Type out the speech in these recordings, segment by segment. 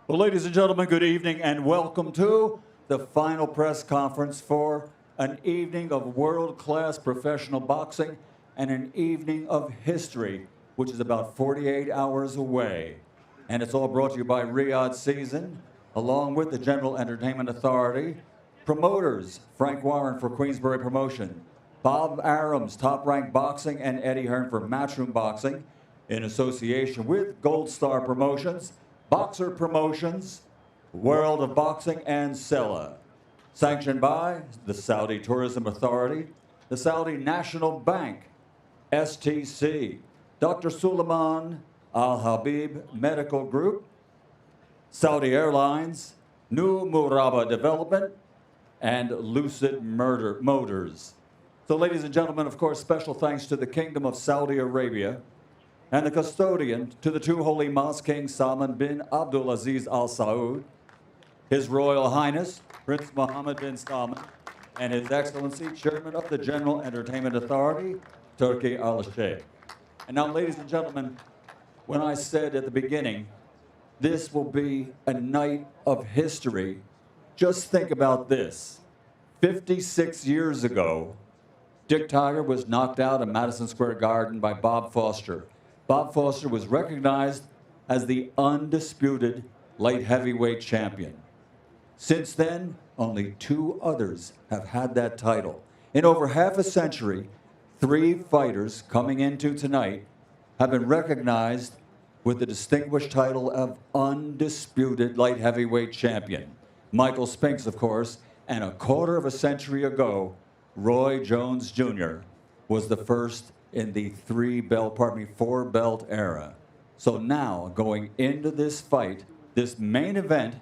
Well, ladies and gentlemen, good evening and welcome to the final press conference for an evening of world-class professional boxing and an evening of history, which is about 48 hours away. And it's all brought to you by Riyadh Season, along with the General Entertainment Authority, promoters Frank Warren for Queensberry Promotion, Bob Arams, Top Rank Boxing, and Eddie Hearn for Matchroom Boxing, in association with Gold Star Promotions, Boxer Promotions, World of Boxing, and Sella. Sanctioned by the Saudi Tourism Authority, the Saudi National Bank, STC, Dr. Suleiman Al Habib Medical Group, Saudi Airlines, New Muraba Development, and Lucid Motors. So, ladies and gentlemen, of course, special thanks to the Kingdom of Saudi Arabia and the custodian to the two holy mosque, King Salman bin Abdulaziz Al Saud, His Royal Highness Prince Mohammed bin Salman, and His Excellency Chairman of the General Entertainment Authority, Turki Al Sheikh. And now, ladies and gentlemen, when I said at the beginning, this will be a night of history, just think about this. 56 years ago, Dick Tiger was knocked out in Madison Square Garden by Bob Foster. Bob Foster was recognized as the undisputed light heavyweight champion. Since then, only two others have had that title. In over half a century, three fighters coming into tonight have been recognized with the distinguished title of undisputed light heavyweight champion. Michael Spinks, of course, and a quarter of a century ago, Roy Jones Jr. was the first in the four-belt era. So now, going into this fight, this main event,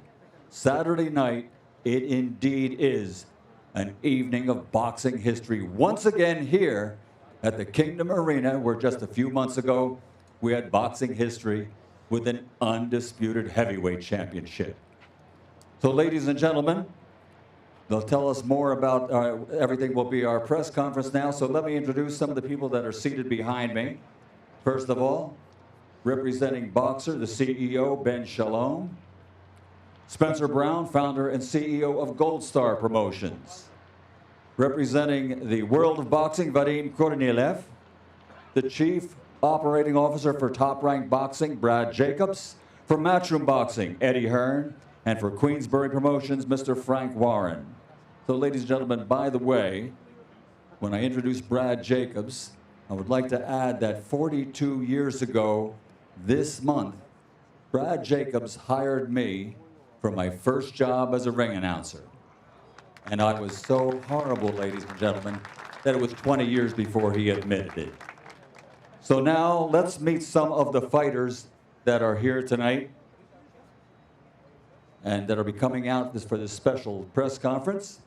Saturday night, it indeed is an evening of boxing history. Once again here at the Kingdom Arena, where just a few months ago, we had boxing history with an undisputed heavyweight championship. So, ladies and gentlemen, they'll tell us more about everything will be our press conference now. So let me introduce some of the people that are seated behind me. First of all, representing Boxer, the CEO, Ben Shalom. Spencer Brown, founder and CEO of Gold Star Promotions. Representing the World of Boxing, Vadim Kornilev. The Chief Operating Officer for Top Rank Boxing, Brad Jacobs. For Matchroom Boxing, Eddie Hearn. And for Queensberry Promotions, Mr. Frank Warren. So, ladies and gentlemen, by the way, when I introduce Brad Jacobs, I would like to add that 42 years ago this month, Brad Jacobs hired me for my first job as a ring announcer. And I was so horrible, ladies and gentlemen, that it was 20 years before he admitted it. So now, let's meet some of the fighters that are here tonight and that will be coming out for this special press conference.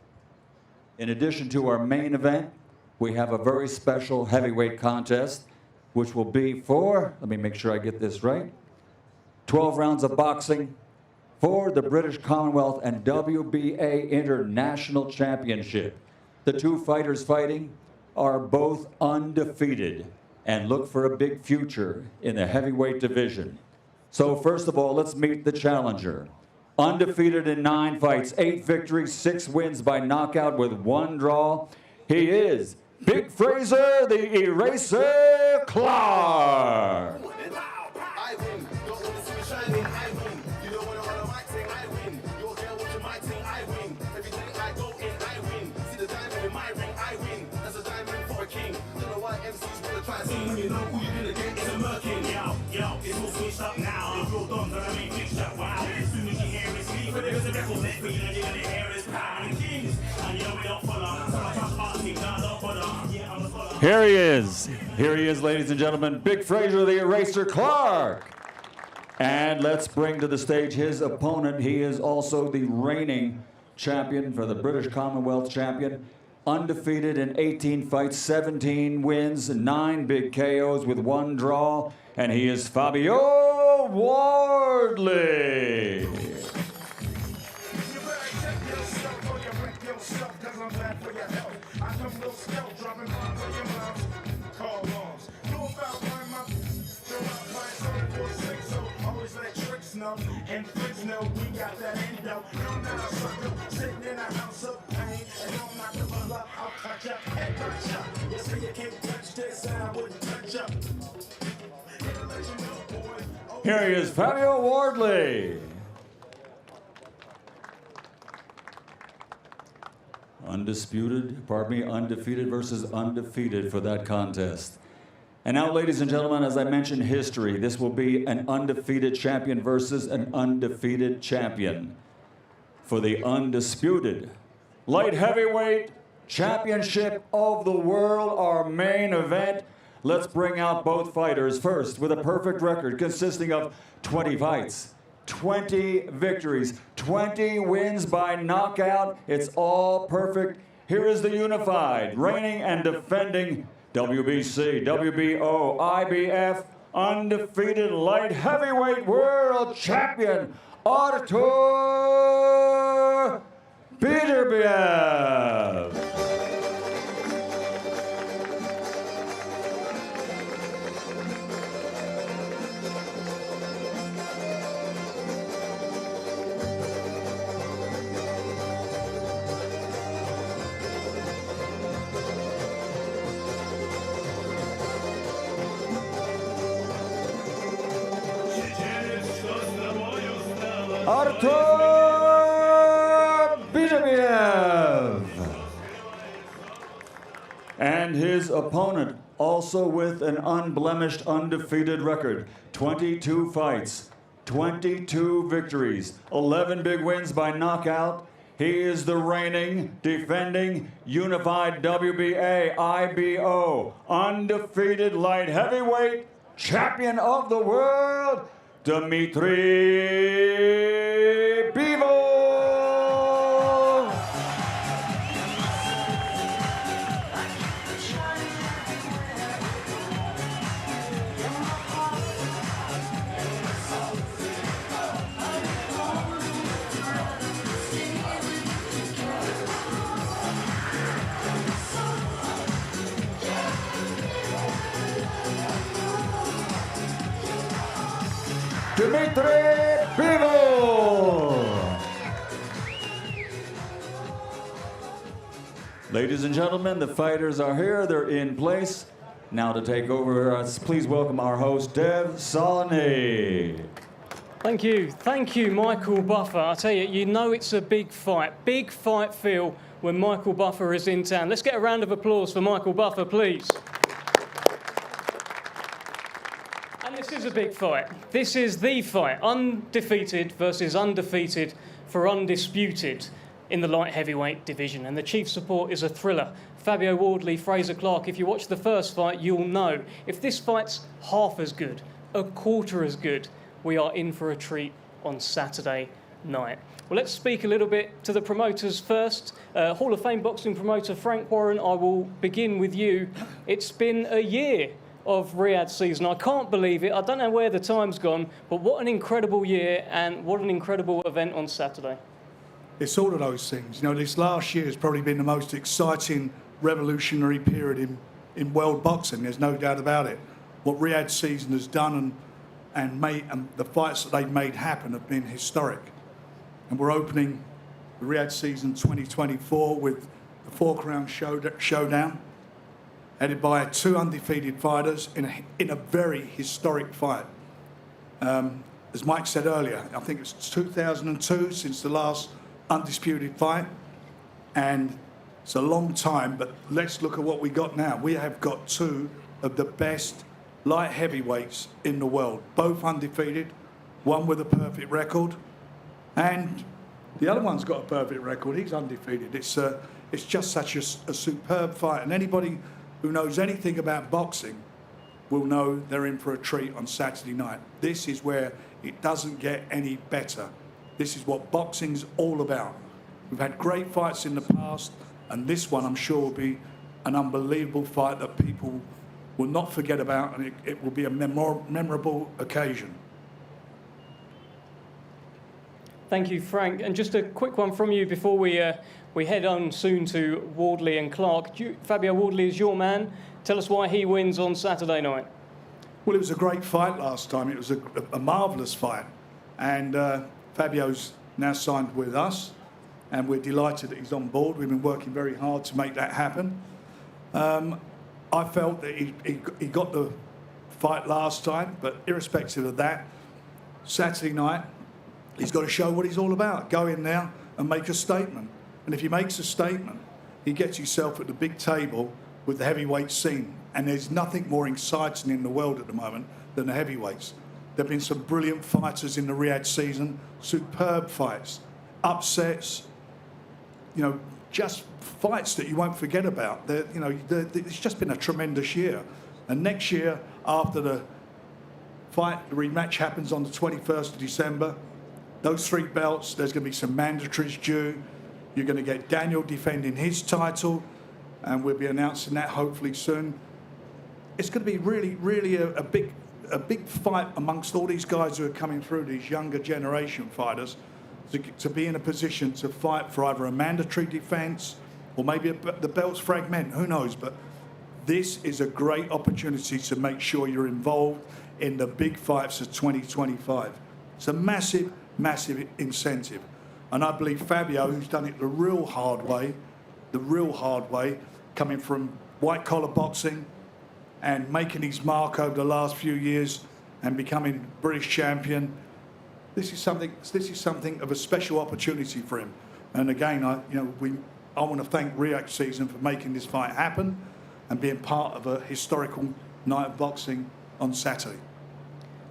In addition to our main event, we have a very special heavyweight contest, which will be for, let me make sure I get this right, 12 rounds of boxing for the British Commonwealth and WBA International Championship. The two fighters fighting are both undefeated and look for a big future in the heavyweight division. So first of all, let's meet the challenger. Undefeated in 9 fights, 8 victories, 6 wins by knockout with 1 draw. He is Big Fraser, the Eraser Clarke. You know who you're gonna get, it's a murking. Yo, it's all switched up now. The real dons are main fixture. Wow, as soon as you hear it speak, but there's a record net beat, and you're gonna hear it's power and kings. And you know we don't follow. So I trust asking, no, I don't follow. Yeah, I'm a follower. Here he is. Here he is, ladies and gentlemen. Big Fraser, the Eraser Clarke. And let's bring to the stage his opponent. He is also the reigning champion for the British Commonwealth champion. Undefeated in 18 fights, 17 wins, 9 big KOs with 1 draw, and he is Fabio Wardley. And You know we got that antidote. I'm not a sucker, sitting in a house of pain. And I'm not the mother, I'll touch up and punch up. You say you can't touch this, and I wouldn't touch up. Here he is, Fabio Wardley. Undefeated versus undefeated for that contest. And now, ladies and gentlemen, as I mentioned history, this will be an undefeated champion versus an undefeated champion for the undisputed light heavyweight championship of the world, our main event. Let's bring out both fighters first with a perfect record consisting of 20 fights, 20 victories, 20 wins by knockout. It's all perfect. Here is the unified, reigning and defending WBC, WBO, IBF, undefeated light heavyweight world champion, Artur Beterbiev. Artur Beterbiev. And his opponent, also with an unblemished, undefeated record. 22 fights, 22 victories, 11 big wins by knockout. He is the reigning, defending, unified WBA, IBO, undefeated light heavyweight champion of the world, Dmitry Bivol. Dmitry Bivol. Ladies and gentlemen, the fighters are here. They're in place. Now to take over, please welcome our host, Dev Salani. Thank you, Michael Buffer. I tell you, you know it's a big fight feel when Michael Buffer is in town. Let's get a round of applause for Michael Buffer, please. And this is a big fight. This is the fight, undefeated versus undefeated for undisputed in the light heavyweight division. And the chief support is a thriller. Fabio Wardley, Fraser Clarke. If you watch the first fight, you'll know. If this fight's half as good, a quarter as good, we are in for a treat on Saturday night. Well, let's speak a little bit to the promoters first. Hall of Fame boxing promoter Frank Warren, I will begin with you. It's been a year of Riyadh season. I can't believe it. I don't know where the time's gone, but what an incredible year and what an incredible event on Saturday. It's all of those things. You know, this last year has probably been the most exciting, revolutionary period in world boxing. There's no doubt about it. What Riyadh season has done and the fights that they've made happen have been historic. And we're opening the Riyadh season 2024 with the 4-crown showdown, headed by 2 undefeated fighters in a very historic fight. As Mike said earlier, I think it's 2002 since the last undisputed fight, and it's a long time, but let's look at what we got now. We have got 2 of the best light heavyweights in the world, both undefeated, one with a perfect record, and the other one's got a perfect record. He's undefeated. It's just such a superb fight, and anybody who knows anything about boxing will know they're in for a treat on Saturday night. This is where it doesn't get any better. This is what boxing's all about. We've had great fights in the past, and this one I'm sure will be an unbelievable fight that people will not forget about, and it will be a memorable occasion. Thank you, Frank. And just a quick one from you before we head on soon to Wardley and Clarke. Fabio Wardley is your man. Tell us why he wins on Saturday night. Well, it was a great fight last time. It was a marvellous fight. And Fabio's now signed with us, and we're delighted that he's on board. We've been working very hard to make that happen. I felt that he got the fight last time, but irrespective of that, Saturday night, he's got to show what he's all about. Go in there and make a statement. And if he makes a statement, he gets himself at the big table with the heavyweight scene. And there's nothing more exciting in the world at the moment than the heavyweights. There have been some brilliant fighters in the Riyadh season, superb fights, upsets, you know, just fights that you won't forget about. It's just been a tremendous year. And next year, after the fight, the rematch happens on the 21st of December, those 3 belts, there's going to be some mandatories due. You're going to get Daniel defending his title, and we'll be announcing that hopefully soon. It's going to be really a big fight amongst all these guys who are coming through, these younger generation fighters, to be in a position to fight for either a mandatory defence or maybe the belts fragment, who knows. But this is a great opportunity to make sure you're involved in the big fights of 2025. It's a massive incentive. And I believe Fabio, who's done it the real hard way, coming from white-collar boxing and making his mark over the last few years and becoming British champion, this is something of a special opportunity for him. And again, I want to thank Riyadh Season for making this fight happen and being part of a historical night of boxing on Saturday.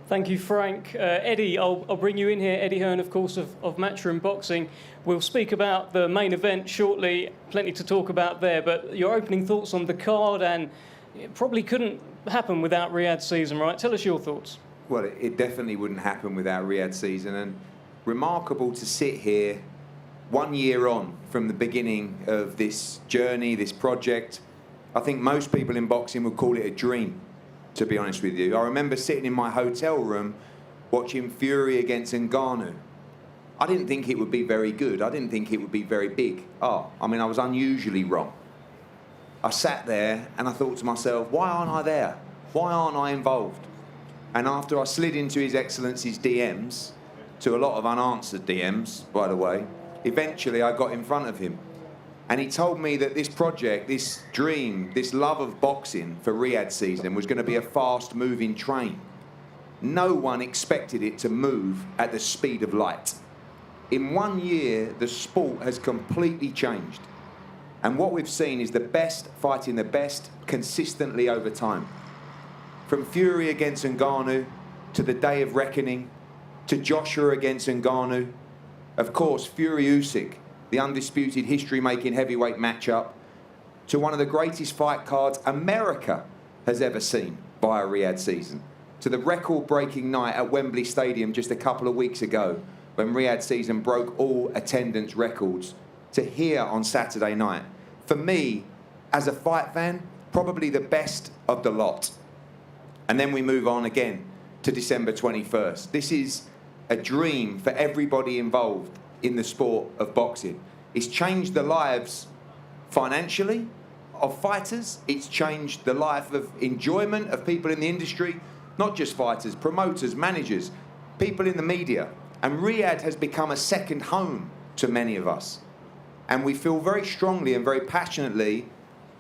Thank you, Frank. Eddie, I'll bring you in here. Eddie Hearn, of course, of Matchroom Boxing. We'll speak about the main event shortly. Plenty to talk about there. But your opening thoughts on the card, and it probably couldn't happen without Riyadh Season, right? Tell us your thoughts. Well, it definitely wouldn't happen without Riyadh Season. And remarkable to sit here 1 year on from the beginning of this journey, this project. I think most people in boxing would call it a dream, to be honest with you. I remember sitting in my hotel room watching Fury against Ngannou. I didn't think it would be very good. I didn't think it would be very big. I was unusually wrong. I sat there and I thought to myself, why aren't I there? Why aren't I involved? And after I slid into His Excellency's DMs, to a lot of unanswered DMs, by the way, eventually I got in front of him. And he told me that this project, this dream, this love of boxing for Riyadh Season was going to be a fast-moving train. No one expected it to move at the speed of light. In 1 year, the sport has completely changed. And what we've seen is the best fighting the best consistently over time. From Fury against Ngannou, to the Day of Reckoning, to Joshua against Ngannou, of course, Fury-Usyk, the undisputed history-making heavyweight matchup, to one of the greatest fight cards America has ever seen via Riyadh Season, to the record-breaking night at Wembley Stadium just a couple of weeks ago when Riyadh Season broke all attendance records, to here on Saturday night. For me, as a fight fan, probably the best of the lot. And then we move on again to December 21st. This is a dream for everybody involved in the sport of boxing. It's changed the lives financially of fighters. It's changed the life of enjoyment of people in the industry, not just fighters, promoters, managers, people in the media. And Riyadh has become a second home to many of us. And we feel very strongly and very passionately,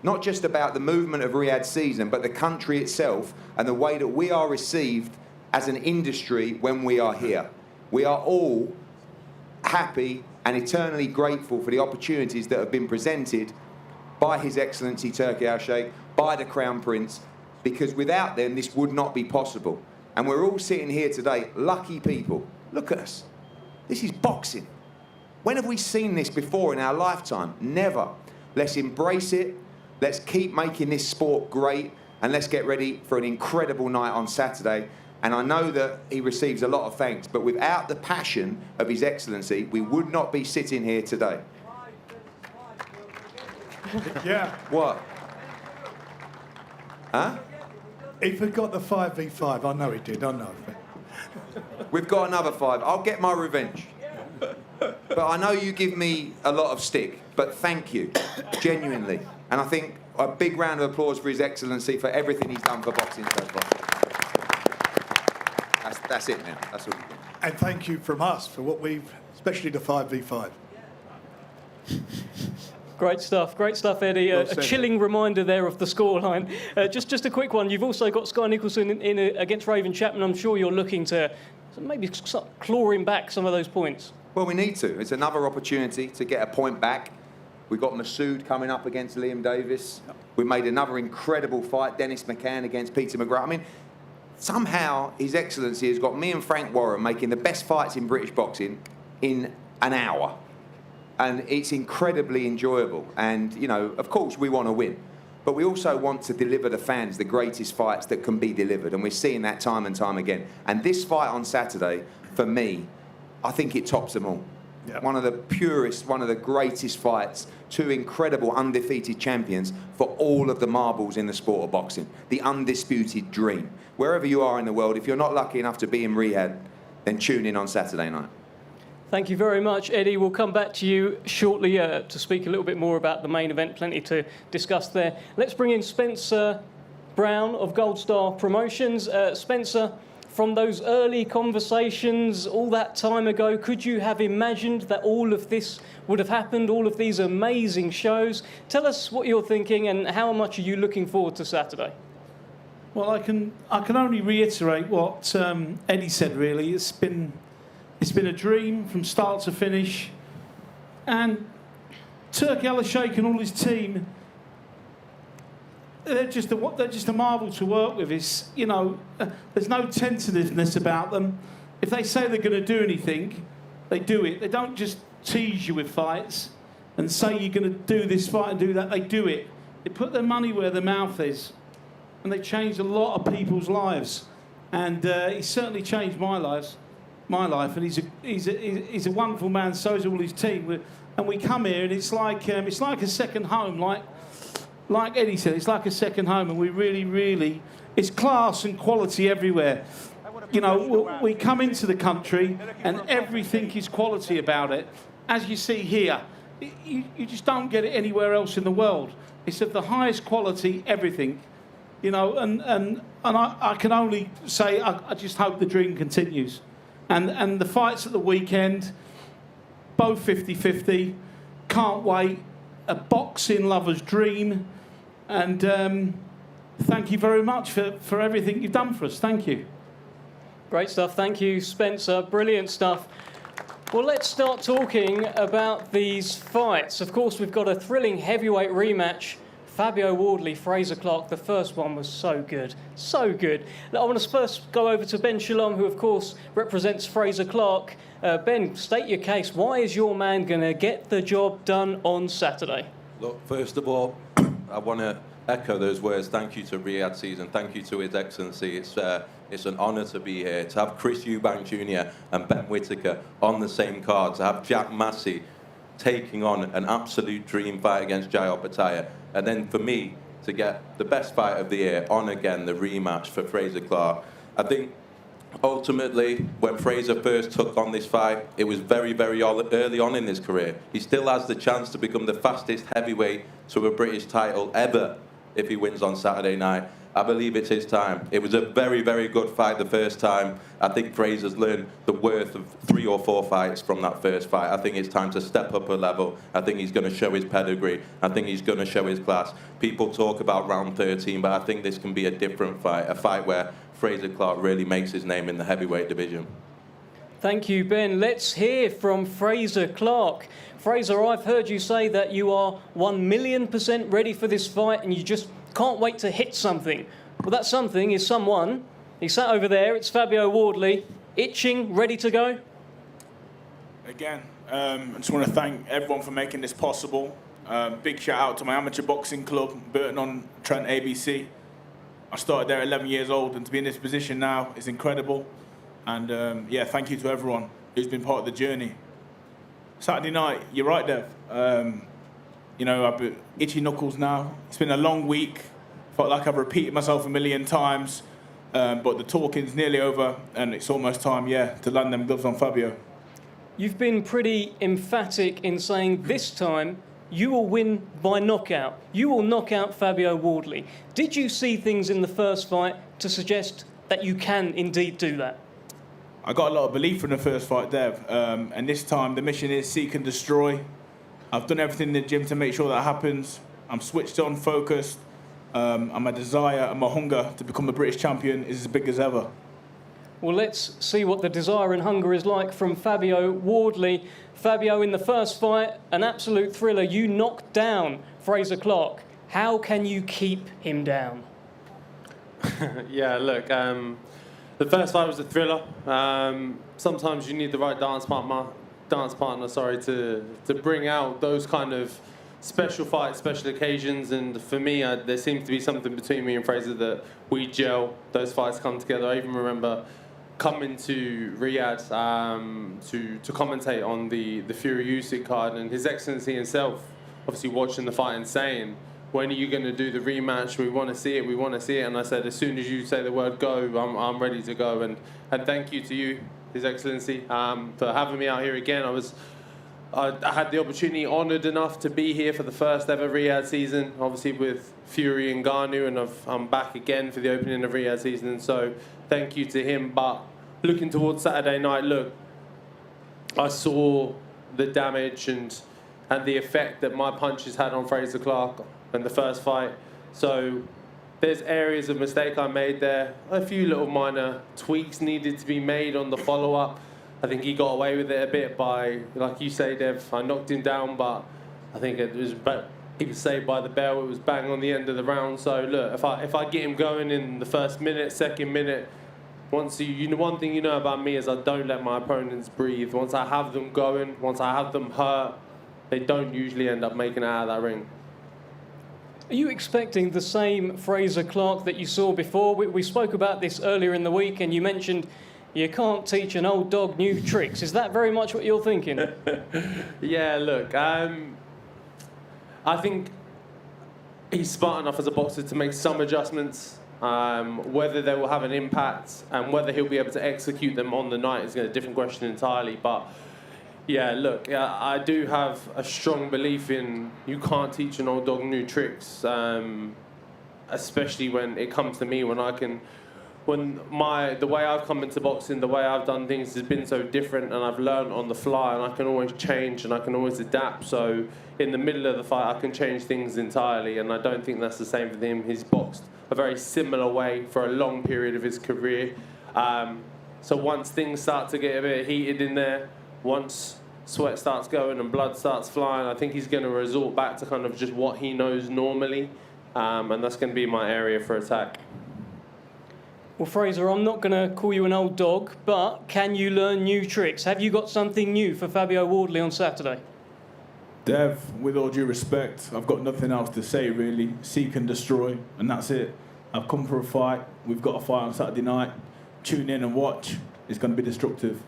not just about the movement of Riyadh Season, but the country itself and the way that we are received as an industry when we are here. We are all happy and eternally grateful for the opportunities that have been presented by His Excellency Turki Al-Sheikh, by the Crown Prince, because without them this would not be possible. And we're all sitting here today, lucky people. Look at us. This is boxing. When have we seen this before in our lifetime? Never. Let's embrace it. Let's keep making this sport great, and let's get ready for an incredible night on Saturday. And I know that he receives a lot of thanks, but without the passion of His Excellency, we would not be sitting here today. Yeah. What? Huh? He forgot the 5v5. I know he did. I know. We've got another 5. I'll get my revenge. But I know you give me a lot of stick, but thank you, genuinely. And I think a big round of applause for His Excellency for everything he's done for boxing so far. That's it now. That's all. And thank you from us for what we've, especially the 5v5. Great stuff, Eddie. Well A said. chilling reminder there of the scoreline. Just a quick one. You've also got Sky Nicholson in against Raven Chapman. I'm sure you're looking to maybe clawing back some of those points. Well, we need to. It's another opportunity to get a point back. We've got Masood coming up against Liam Davis. We made another incredible fight, Dennis McCann against Peter McGrath. I mean, somehow His Excellency has got me and Frank Warren making the best fights in British boxing in an hour. And it's incredibly enjoyable. And, you know, of course we want to win. But we also want to deliver the fans the greatest fights that can be delivered. And we're seeing that time and time again. And this fight on Saturday, for me, I think it tops them all. Yep. One of the purest, one of the greatest fights. Two incredible undefeated champions for all of the marbles in the sport of boxing. The undisputed dream. Wherever you are in the world, if you're not lucky enough to be in Riyadh, then tune in on Saturday night. Thank you very much, Eddie. We'll come back to you shortly to speak a little bit more about the main event. Plenty to discuss there. Let's bring in Spencer Brown of Gold Star Promotions. Spencer, from those early conversations all that time ago, could you have imagined that all of this would have happened, all of these amazing shows? Tell us what you're thinking and how much are you looking forward to Saturday? Well, I can only reiterate what Eddie said, really. It's been a dream from start to finish. And Turk Al-Sheikh and all his team, they're just a marvel to work with. It's, you know, there's no tentativeness about them. If they say they're going to do anything, they do it. They don't just tease you with fights and say you're going to do this fight and do that. They do it. They put their money where their mouth is. And they changed a lot of people's lives. And he certainly changed my life. And he's a wonderful man. So is all his team. And we come here, and it's like a second home. Like Eddie said, it's like a second home. And we really, it's class and quality everywhere. You know, we come into the country, and everything is quality about it. As you see here, you just don't get it anywhere else in the world. It's of the highest quality, everything. You know, and I can only say I just hope the dream continues. And the fights at the weekend, both 50-50, can't wait. A boxing lover's dream. And thank you very much for everything you've done for us. Thank you. Great stuff. Thank you, Spencer. Brilliant stuff. Well, let's start talking about these fights. Of course, we've got a thrilling heavyweight rematch. Fabio Wardley, Fraser Clarke, the first one was so good, so good. Now, I want to first go over to Ben Shalom, who of course represents Fraser Clarke. Ben, state your case. Why is your man going to get the job done on Saturday? Look, first of all, I want to echo those words. Thank you to Riyadh Season. Thank you to His Excellency. It's an honour to be here, to have Chris Eubank Jr. and Ben Whittaker on the same card, to have Jack Massey taking on an absolute dream fight against Jai Opetaia. And then for me, to get the best fight of the year on again, the rematch for Fraser Clarke. I think ultimately, when Fraser first took on this fight, it was very, very early on in his career. He still has the chance to become the fastest heavyweight to a British title ever if he wins on Saturday night. I believe it's his time. It was a very, very good fight the first time. I think Fraser's learned the worth of 3 or 4 fights from that first fight. I think it's time to step up a level. I think he's going to show his pedigree. I think he's going to show his class. People talk about round 13, but I think this can be a different fight, a fight where Fraser Clarke really makes his name in the heavyweight division. Thank you, Ben. Let's hear from Fraser Clarke. Fraser, I've heard you say that you are 1,000,000% ready for this fight and you just can't wait to hit something. Well, that something is someone. He sat over there. It's Fabio Wardley, itching, ready to go. Again, I just want to thank everyone for making this possible. Big shout out to my amateur boxing club, Burton-on-Trent ABC. I started there at 11 years old, and to be in this position now is incredible. And yeah, thank you to everyone who's been part of the journey. Saturday night, you're right, Dev. You know, I've been itchy knuckles now. It's been a long week. Felt like I've repeated myself a million times. But the talking's nearly over, and it's almost time, yeah, to land them gloves on Fabio. You've been pretty emphatic in saying this time you will win by knockout. You will knock out Fabio Wardley. Did you see things in the first fight to suggest that you can indeed do that? I got a lot of belief from the first fight, Dev. And this time the mission is seek and destroy. I've done everything in the gym to make sure that happens. I'm switched on, focused. And my desire and my hunger to become the British champion is as big as ever. Well, let's see what the desire and hunger is like from Fabio Wardley. Fabio, in the first fight, an absolute thriller. You knocked down Fraser Clarke. How can you keep him down? Yeah, look, the first fight was a thriller. Sometimes you need the right dance partner, to bring out those kind of special fights, special occasions, and for me, there seems to be something between me and Fraser that we gel. Those fights come together. I even remember coming to Riyadh to commentate on the Fury Usyk card, and His Excellency himself, obviously watching the fight and saying, "When are you going to do the rematch? We want to see it. We want to see it." And I said, as soon as you say the word go, I'm ready to go. And thank you to you, His Excellency, for having me out here again. I had the opportunity, honoured enough to be here for the first ever Riyadh season, obviously with Fury and Ngannou, and I'm back again for the opening of Riyadh season. So thank you to him. But looking towards Saturday night, look, I saw the damage and the effect that my punches had on Fraser Clarke in the first fight. So there's areas of mistake I made there. A few little minor tweaks needed to be made on the follow-up. I think he got away with it a bit by, like you say, Dev, I knocked him down, but I think he was saved by the bell. It was bang on the end of the round. So look, if I get him going in the first minute, second minute, one thing you know about me is I don't let my opponents breathe. Once I have them going, once I have them hurt, they don't usually end up making it out of that ring. Are you expecting the same Fraser Clarke that you saw before? We spoke about this earlier in the week, and you mentioned you can't teach an old dog new tricks. Is that very much what you're thinking? Yeah, look, I think he's smart enough as a boxer to make some adjustments. Whether they will have an impact and whether he'll be able to execute them on the night is a different question entirely. But yeah, look, I do have a strong belief in you can't teach an old dog new tricks, especially when it comes to me, the way I've come into boxing, the way I've done things has been so different, and I've learned on the fly, and I can always change and I can always adapt. So in the middle of the fight, I can change things entirely, and I don't think that's the same for him. He's boxed a very similar way for a long period of his career. So once things start to get a bit heated in there, once sweat starts going and blood starts flying, I think he's going to resort back to kind of just what he knows normally, and that's going to be my area for attack. Well, Fraser, I'm not going to call you an old dog, but can you learn new tricks? Have you got something new for Fabio Wardley on Saturday? Dev, with all due respect, I've got nothing else to say really. Seek and destroy, and that's it. I've come for a fight. We've got a fight on Saturday night. Tune in and watch. It's going to be destructive.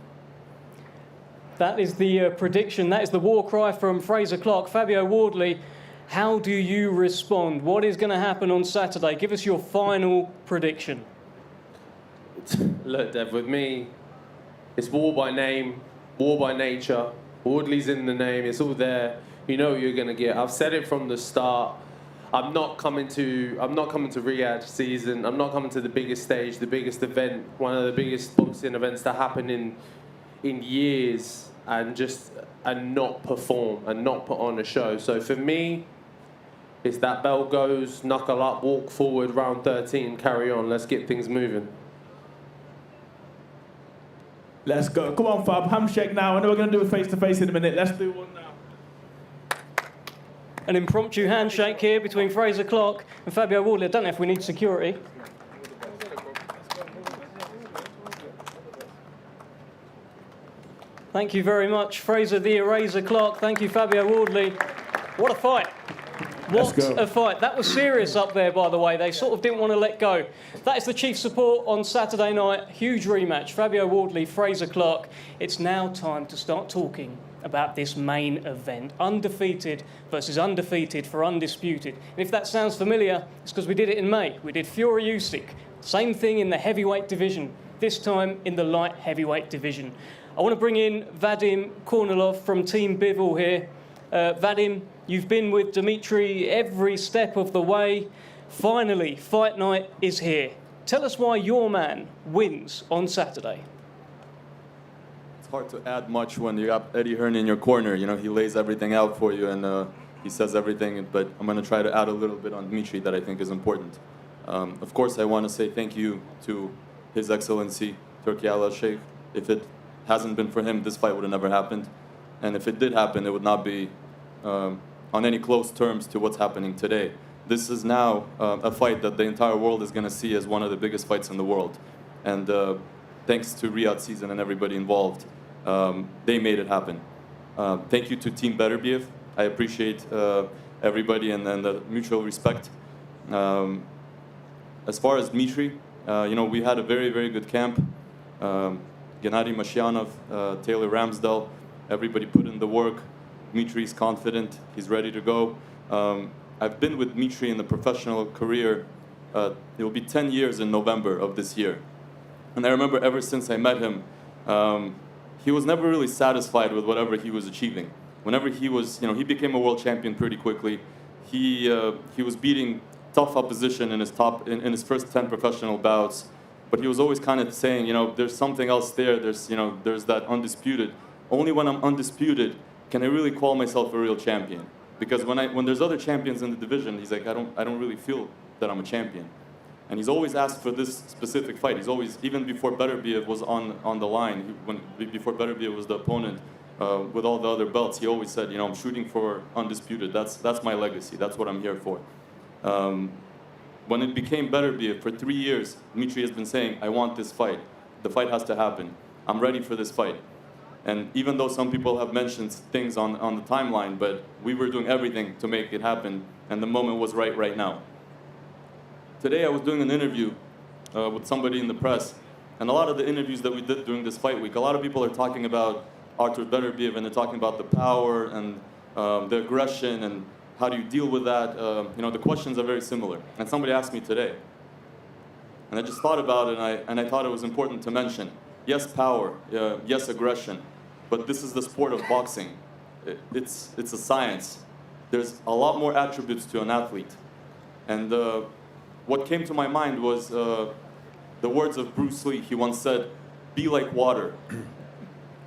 That is the prediction. That is the war cry from Fraser Clarke. Fabio Wardley, how do you respond? What is going to happen on Saturday? Give us your final prediction. Look, Dev, with me, it's war by name, war by nature. Wardley's in the name. It's all there. You know what you're going to get. I've said it from the start. I'm not coming to Riyadh season. I'm not coming to the biggest stage, the biggest event, one of the biggest boxing events to happen in years, and not perform and not put on a show. So for me, it's that bell goes, knuckle up, walk forward, round 13, carry on. Let's get things moving. Let's go. Come on, Fab. Handshake now. I know we're going to do a face-to-face in a minute. Let's do one now. An impromptu handshake here between Fraser Clarke and Fabio Wardley. I don't know if we need security. Thank you very much, Fraser the Eraser Clarke. Thank you, Fabio Wardley. What a fight. What a fight. That was serious up there, by the way. They sort of didn't want to let go. That is the chief support on Saturday night. Huge rematch. Fabio Wardley, Fraser Clarke. It's now time to start talking about this main event. Undefeated versus undefeated for undisputed. And if that sounds familiar, it's because we did it in May. We did Fury Usyk. Same thing in the heavyweight division. This time in the light heavyweight division. I want to bring in Vadim Kornilov from Team Bivol here. Vadim, you've been with Dmitry every step of the way. Finally, fight night is here. Tell us why your man wins on Saturday. hard to add much when you have Eddie Hearn in your corner. You know, he lays everything out for you and he says everything. But I'm going to try to add a little bit on Dmitry that I think is important. Of course, I want to say thank you to His Excellency Turki Al-Sheikh. If it hasn't been for him, this fight would have never happened. And if it did happen, it would not be on any close terms to what's happening today. This is now a fight that the entire world is going to see as one of the biggest fights in the world. And thanks to Riyadh Season and everybody involved, they made it happen. Thank you to Team Beterbiev. I appreciate everybody and the mutual respect. As far as Dmitry, you know, we had a very, very good camp. Gennady Mashyanov, Taylor Ramsdell, everybody put in the work. Dmitry's confident, he's ready to go. I've been with Dmitry in the professional career. It will be 10 years in November of this year. And I remember ever since I met him, he was never really satisfied with whatever he was achieving. Whenever he was, you know, he became a world champion pretty quickly. He was beating tough opposition in his first 10 professional bouts. But he was always kind of saying, you know, there's something else there. There's, you know, there's that undisputed. Only when I'm undisputed can I really call myself a real champion. Because when there's other champions in the division, he's like, I don't really feel that I'm a champion. And he's always asked for this specific fight. He's always, even before Beterbiev was on the line, before Beterbiev was the opponent, with all the other belts, he always said, you know, I'm shooting for undisputed. That's my legacy. That's what I'm here for. When it became Beterbiev, for 3 years, Dmitry has been saying, I want this fight. The fight has to happen. I'm ready for this fight. And even though some people have mentioned things on the timeline, but we were doing everything to make it happen, and the moment was right now. Today I was doing an interview with somebody in the press, and a lot of the interviews that we did during this fight week, a lot of people are talking about Artur Beterbiev, and they're talking about the power and the aggression, and how do you deal with that? You know, the questions are very similar. And somebody asked me today, and I just thought about it, and I thought it was important to mention. Yes, power, yes, aggression, but this is the sport of boxing. It's a science. There's a lot more attributes to an athlete. And what came to my mind was the words of Bruce Lee. He once said, be like water.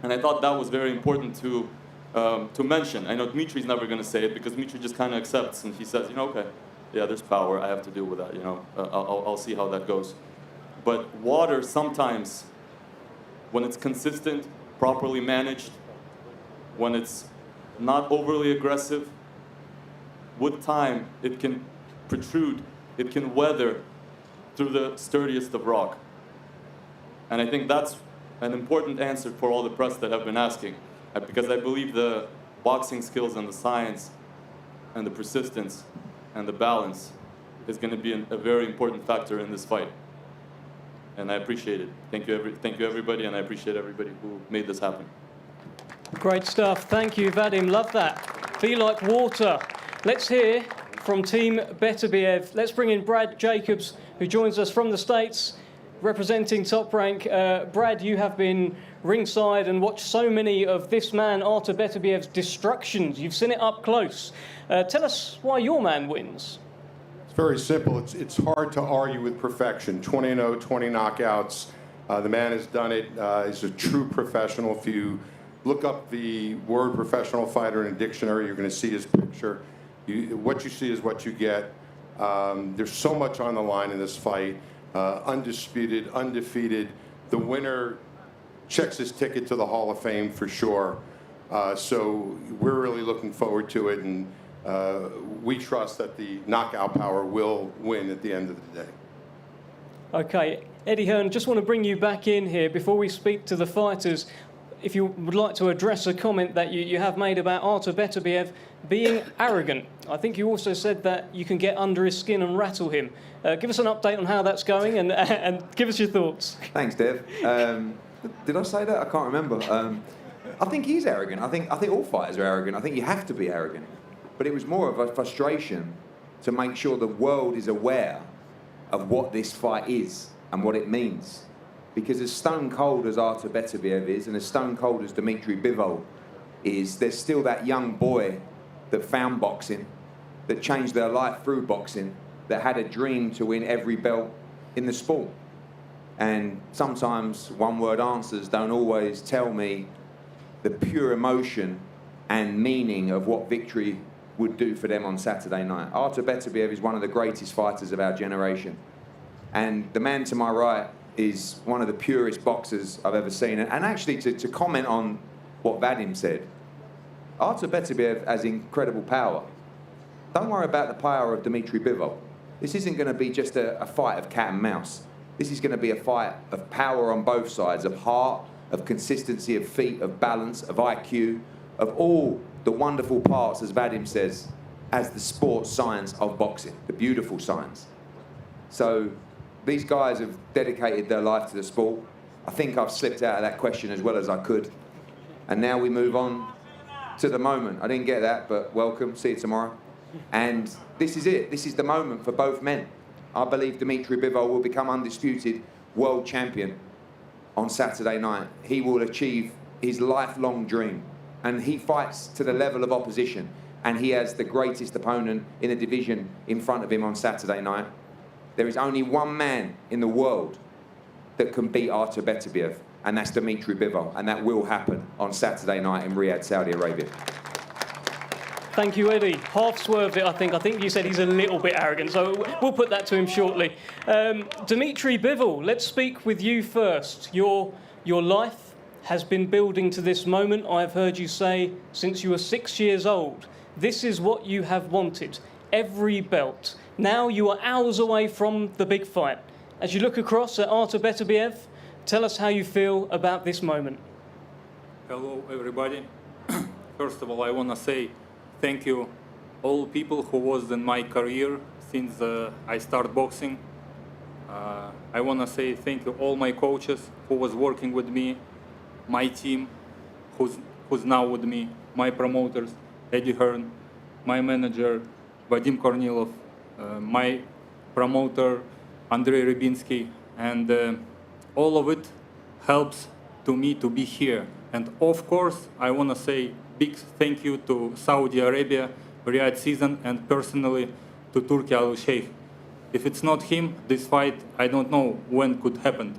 And I thought that was very important to mention. I know Dmitry's never going to say it because Dmitry just kind of accepts and he says, you know, okay, yeah, there's power. I have to deal with that. You know, I'll see how that goes. But water sometimes, when it's consistent, properly managed, when it's not overly aggressive, with time, it can protrude, it can weather through the sturdiest of rock. And I think that's an important answer for all the press that have been asking, because I believe the boxing skills and the science and the persistence and the balance is going to be a very important factor in this fight. And I appreciate it. Thank you everybody, and I appreciate everybody who made this happen. Great stuff. Thank you, Vadim. Love that. Be like water. Let's hear from Team Beterbiev. Let's bring in Brad Jacobs, who joins us from the States, representing Top Rank. Brad, you have been ringside and watched so many of this man, Artur Beterbiev's destructions. You've seen it up close. Tell us why your man wins. It's very simple. It's hard to argue with perfection. 20-0, 20 knockouts. The man has done it. He's a true professional. If you look up the word professional fighter in a dictionary, you're going to see his picture. What you see is what you get. There's so much on the line in this fight. Undisputed, undefeated. The winner checks his ticket to the Hall of Fame for sure. So we're really looking forward to it, and we trust that the knockout power will win at the end of the day. Okay, Eddie Hearn, just want to bring you back in here before we speak to the fighters. If you would like to address a comment that you have made about Artur Beterbiev being arrogant. I think you also said that you can get under his skin and rattle him. Give us an update on how that's going and give us your thoughts. Thanks, Dev. Did I say that? I can't remember. I think he's arrogant. I think all fighters are arrogant. I think you have to be arrogant. But it was more of a frustration to make sure the world is aware of what this fight is and what it means. Because as stone cold as Artur Beterbiev is, and as stone cold as Dmitry Bivol is, there's still that young boy that found boxing, that changed their life through boxing, that had a dream to win every belt in the sport. And sometimes one-word answers don't always tell me the pure emotion and meaning of what victory would do for them on Saturday night. Artur Beterbiev is one of the greatest fighters of our generation. And the man to my right is one of the purest boxers I've ever seen. And actually, to comment on what Vadim said, Artur Beterbiev has incredible power. Don't worry about the power of Dmitry Bivol. This isn't going to be just a fight of cat and mouse. This is going to be a fight of power on both sides, of heart, of consistency, of feet, of balance, of IQ, of all the wonderful parts, as Vadim says, as the sports science of boxing, the beautiful science. So these guys have dedicated their life to the sport. I think I've slipped out of that question as well as I could. And now we move on to the moment. I didn't get that, but welcome. See you tomorrow. And this is it. This is the moment for both men. I believe Dmitry Bivol will become undisputed world champion on Saturday night. He will achieve his lifelong dream. And he fights to the level of opposition. And he has the greatest opponent in the division in front of him on Saturday night. There is only one man in the world that can beat Artur Beterbiev, and that's Dmitry Bivol. And that will happen on Saturday night in Riyadh, Saudi Arabia. Thank you, Eddie. Half swerved it, I think. I think you said he's a little bit arrogant, so we'll put that to him shortly. Dmitry Bivol, let's speak with you first. Your life has been building to this moment. I've heard you say since you were 6 years old. This is what you have wanted. Every belt. Now you are hours away from the big fight. As you look across at Artur Beterbiev, tell us how you feel about this moment. Hello, everybody. First of all, I want to say thank you all people who was in my career since I started boxing. I want to say thank you all my coaches who was working with me, my team who's now with me, my promoters, Eddie Hearn, my manager, Vadim Kornilov, my promoter, Andrei Rybinsky, and all of it helps to me to be here. And of course, I want to say big thank you to Saudi Arabia, Riyadh season, and personally to Turki Al-Sheikh. If it's not him, this fight, I don't know when could happen.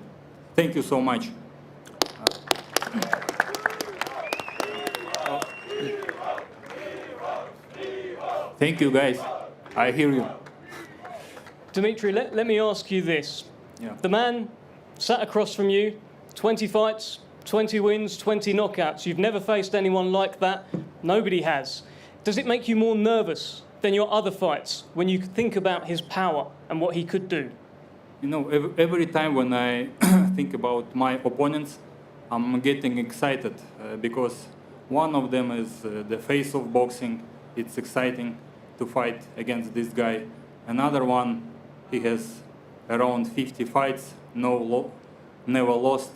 Thank you so much. Thank you, guys. I hear you. Dmitry, let me ask you this. Yeah. The man sat across from you, 20 fights, 20 wins, 20 knockouts. You've never faced anyone like that. Nobody has. Does it make you more nervous than your other fights when you think about his power and what he could do? You know, every time when I think about my opponents, I'm getting excited because one of them is the face of boxing. It's exciting to fight against this guy. Another one, he has around 50 fights, never lost.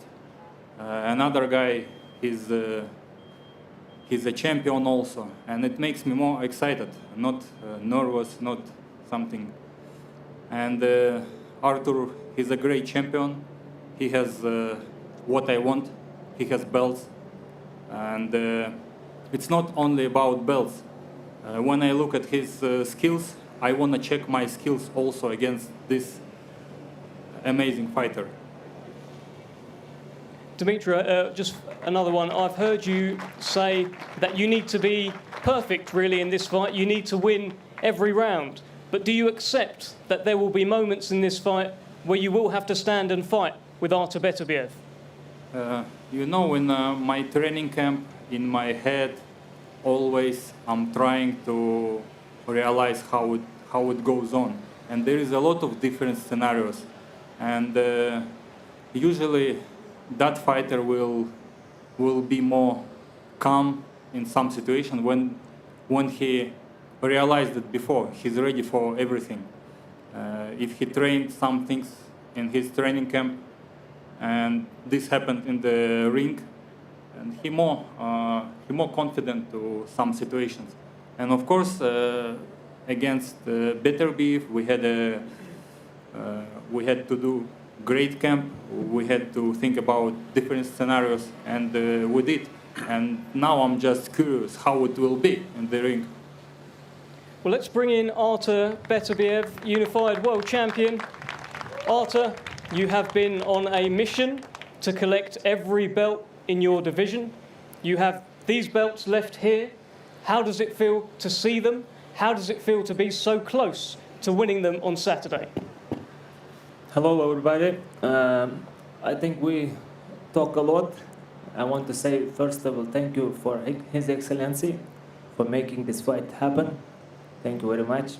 Another guy, he's a champion also, and it makes me more excited, not nervous, not something. And Artur, he's a great champion. He has what I want. He has belts, and it's not only about belts. When I look at his skills, I want to check my skills also against this amazing fighter. Dmitry, just another one. I've heard you say that you need to be perfect, really, in this fight. You need to win every round. But do you accept that there will be moments in this fight where you will have to stand and fight with Artur Beterbiev? You know, in my training camp, in my head, always I'm trying to realize how it goes on. And there is a lot of different scenarios. And usually that fighter will be more calm in some situation when he realized it before. He's ready for everything. If he trained some things in his training camp, and this happened in the ring, and he more confident to some situations. And of course, against Beterbiev, we had to do great camp. We had to think about different scenarios, and we did. And now I'm just curious how it will be in the ring. Well, let's bring in Artur Beterbiev, unified world champion. Artur, you have been on a mission to collect every belt in your division. You have these belts left here. How does it feel to see them? How does it feel to be so close to winning them on Saturday? Hello, everybody. I think we talk a lot. I want to say, first of all, thank you for His Excellency for making this fight happen. Thank you very much.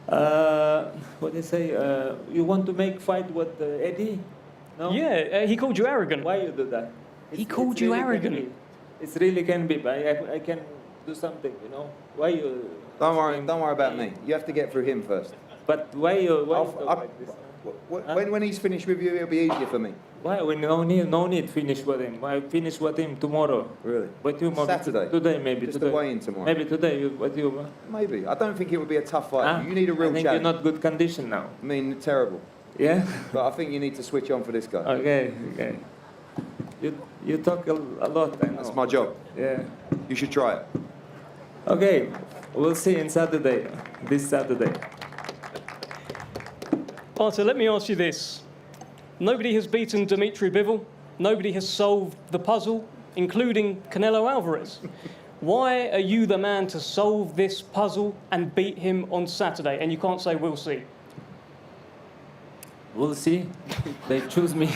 What do you say? You want to make fight with Eddie? No? Yeah, he called you arrogant. Why you do that? He called you really arrogant. It really can be, but I can do something, you know. Why you? Don't worry about me. You have to get through him first. But why you talk like this? When he's finished with you, it'll be easier for me. Why? We no need finish with him. I finish with him tomorrow. Really? But you Saturday? Today maybe. Just today. the weigh-in tomorrow. Maybe today. You. Maybe. I don't think it would be a tough fight. You need a real I think challenge. you're not good condition now. I mean, terrible. Yeah. But I think you need to switch on for this guy. Okay. You talk a lot. I know. That's my job. Yeah. You should try it. Okay. We'll see in Saturday. This Saturday. Artur, let me ask you this. Nobody has beaten Dmitry Bivol. Nobody has solved the puzzle, including Canelo Alvarez. Why are you the man to solve this puzzle and beat him on Saturday? And you can't say, we'll see. We'll see. They choose me.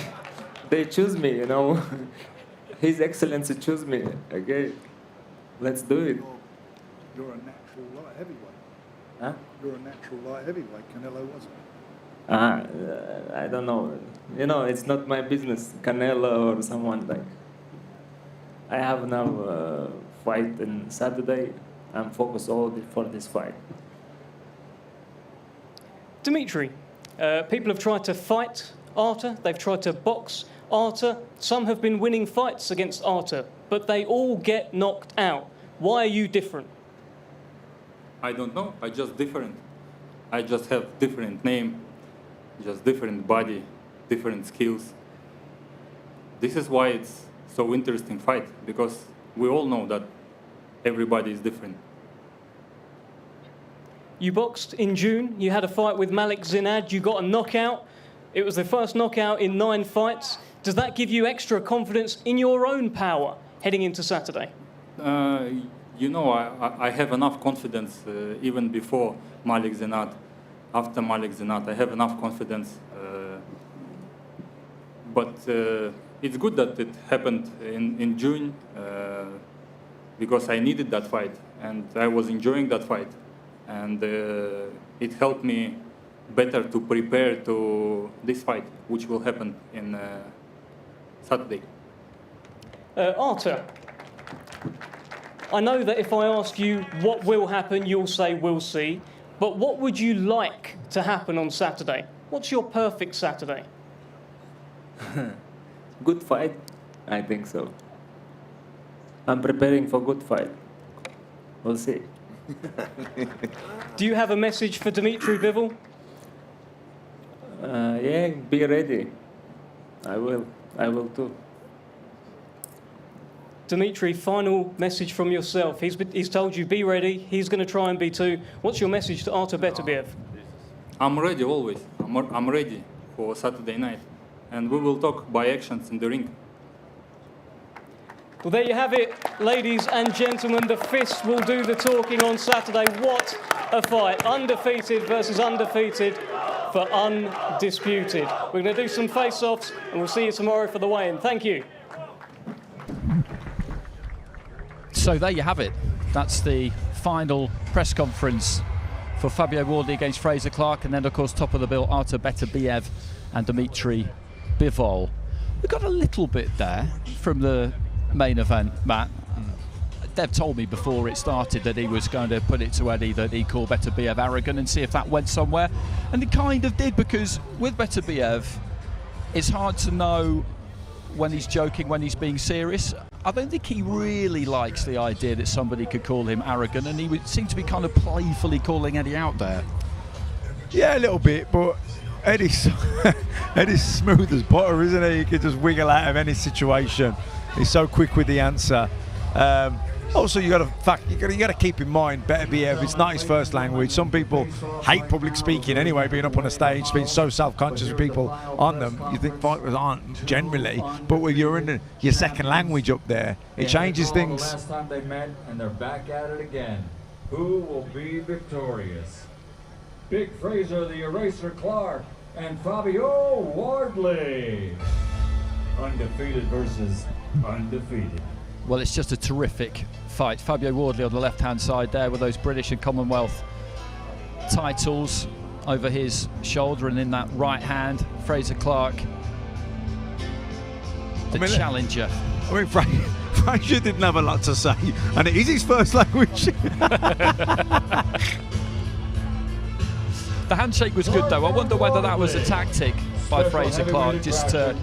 They choose me, you know. His Excellency choose me. Okay. Let's do it. You're a natural light heavyweight. Huh? You're a natural light heavyweight. Canelo wasn't. I don't know. You know, it's not my business. Canelo or someone like. I have now fight on Saturday. I'm focused all for this fight. Dmitry, people have tried to fight Artur. They've tried to box Artur. Some have been winning fights against Artur, but they all get knocked out. Why are you different? I don't know. I just different. I just have different name, just different body, different skills. This is why it's so interesting fight, because we all know that everybody is different. You boxed in June. You had a fight with Malik Zinad. You got a knockout. It was the first knockout in 9 fights. Does that give you extra confidence in your own power heading into Saturday? You know, I have enough confidence even before Malik Zinad. After Malik Zinad, I have enough confidence. But it's good that it happened in June because I needed that fight and I was enjoying that fight. And it helped me better to prepare to this fight, which will happen in Saturday. Artur, I know that if I ask you what will happen, you'll say we'll see. But what would you like to happen on Saturday? What's your perfect Saturday? Good fight, I think so. I'm preparing for good fight. We'll see. Do you have a message for Dmitry Bivol? Yeah, be ready. I will too. Dmitry, final message from yourself. He's told you, be ready. He's going to try and be too. What's your message to Artur Beterbiev? I'm ready always. I'm ready for Saturday night. And we will talk by actions in the ring. Well, there you have it, ladies and gentlemen. The fist will do the talking on Saturday. What a fight. Undefeated versus undefeated for undisputed. We're going to do some face-offs, and we'll see you tomorrow for the weigh-in. Thank you. So there you have it. That's the final press conference for Fabio Wardley against Fraser Clarke, and then, of course, top of the bill, Artur Beterbiev and Dmitry Bivol. We got a little bit there from the main event, Matt. Dev told me before it started that he was going to put it to Eddie that he called Beterbiev arrogant and see if that went somewhere, and it kind of did, because with Beterbiev it's hard to know when he's joking, when he's being serious. I don't think he really likes the idea that somebody could call him arrogant, and he would seem to be kind of playfully calling Eddie out there. Yeah, a little bit, but Eddie's smooth as butter, isn't he? He can just wiggle out of any situation. He's so quick with the answer. Also, you got to keep in mind, Beterbiev, it's not his first language. Some people hate public speaking anyway, being up on a stage, being so self-conscious with people on them. You think fighters aren't generally, but when you're in your second language up there, it changes things. Last time they met, and they're back at it again. Who will be victorious? Big Fraser, the Eraser Clarke, and Fabio Wardley. Undefeated versus undefeated. Well, it's just a terrific fight. Fabio Wardley on the left-hand side there with those British and Commonwealth titles over his shoulder, and in that right hand, Fraser Clarke, the challenger. I mean, Fraser didn't have a lot to say, and it is his first language. The handshake was good, though. I wonder whether that was a tactic by Fraser Clarke, just to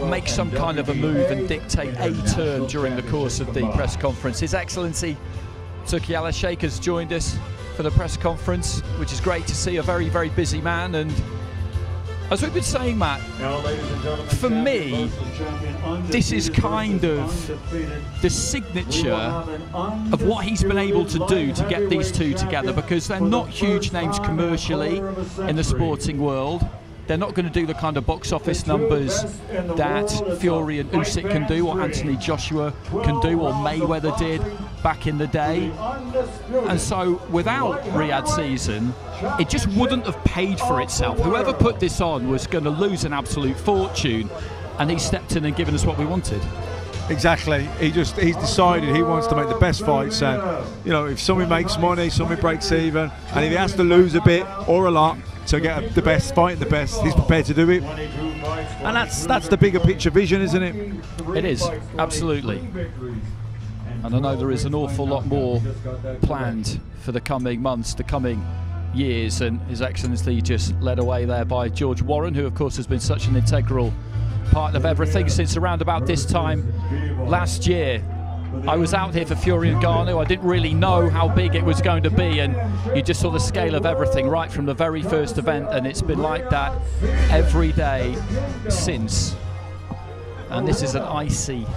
make some kind of a move and dictate a turn during the course of the press conference. His Excellency Turki Alashayk has joined us for the press conference, which is great to see. A very, very busy man, and as we've been saying, Matt, for me, this is kind of the signature of what he's been able to do to get these two together, because they're not huge names commercially in the sporting world. They're not going to do the kind of box office numbers that Fury and Usyk can do, or Anthony Joshua can do, or Mayweather did back in the day. And so without Riyadh season, it just wouldn't have paid for itself. Whoever put this on was going to lose an absolute fortune, and he stepped in and given us what we wanted. Exactly. He's decided he wants to make the best fights, and you know, if somebody makes money, somebody breaks even, and if he has to lose a bit or a lot to get the best, fighting the best, he's prepared to do it. And that's the bigger picture vision, isn't it? It is, absolutely. And I know there is an awful lot more planned for the coming months, the coming years, and His Excellency just led away there by George Warren, who of course has been such an integral part of everything since around about this time last year. I was out here for Fury and Ngannou. I didn't really know how big it was going to be, and you just saw the scale of everything right from the very first event, and it's been like that every day since. And this is an icy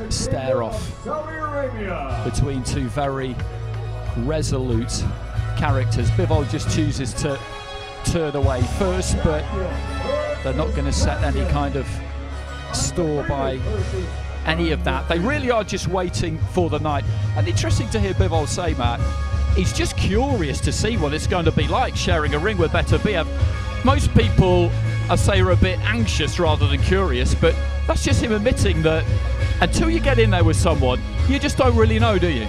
stare-off between two very resolute characters. Bivol just chooses to turn away first, but they're not going to set any kind of store by any of that. They really are just waiting for the night. And interesting to hear Bivol say, Matt, he's just curious to see what it's going to be like sharing a ring with Beterbiev. Most people, I say, are a bit anxious rather than curious, but that's just him admitting that until you get in there with someone, you just don't really know, do you?